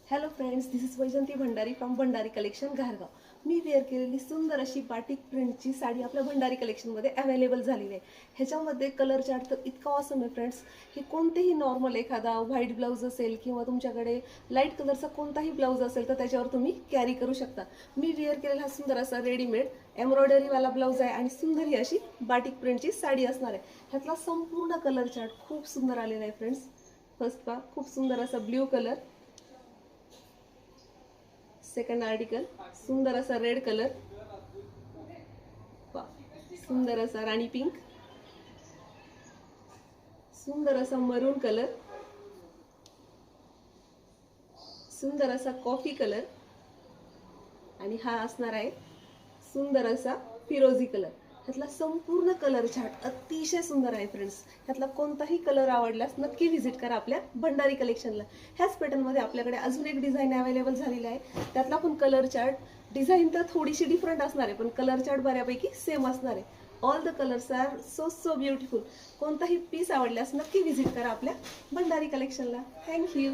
Hello friends, this is Vaijanti Bhandari from Bhandari collection घारगाव. मी wear केलेली सुंदर अशी बाटिक प्रिंटची साडी आपल्या भंडारी कलेक्शनमध्ये अवेलेबल झालेली आहे. ह्याच्यामध्ये कलर चार्ट तर इतका ऑसम आहे फ्रेंड्स. हे कोणतेही नॉर्मल एखादा व्हाईट ब्लाऊज असेल किंवा तुमच्याकडे लाईट कलरचा कोणताही ब्लाऊज असेल तर त्याच्यावर तुम्ही कॅरी करू शकता. मी वेअर केलेला हा सुंदर असा रेडीमेड एम्ब्रॉयडरीवाला ब्लाऊज आहे आणि सुंदर ही अशी बाटिक प्रिंटची साडी असणार आहे. ह्यातला संपूर्ण कलर चार्ट खूप सुंदर आलेला आहे फ्रेंड्स. फर्स्ट पहा, खूप सुंदर असा ब्ल्यू कलर. सेकंड आर्टिकल सुंदर असा रेड कलर, सुंदर असा राणी पिंक, सुंदर असा मरून कलर, सुंदर असा कॉफी कलर आणि हा असणार आहे सुंदर असा फिरोजी कलर. ह्यातला संपूर्ण कलर चार्ट अतिशय सुंदर आहे फ्रेंड्स. ह्यातला कोणताही कलर आवडल्यास नक्की व्हिजिट करा आपल्या भंडारी कलेक्शनला. ह्याच पॅटर्नमध्ये आपल्याकडे अजून एक डिझाईन अवेलेबल झालेली आहे. त्यातला पण कलर चार्ट डिझाईन तर थोडीशी डिफरंट असणार आहे, पण कलर चार्ट बऱ्यापैकी सेम असणार आहे. All the colours are so beautiful. कोणताही पीस आवडल्यास नक्की व्हिजिट करा आपल्या भंडारी कलेक्शनला. थँक्यू.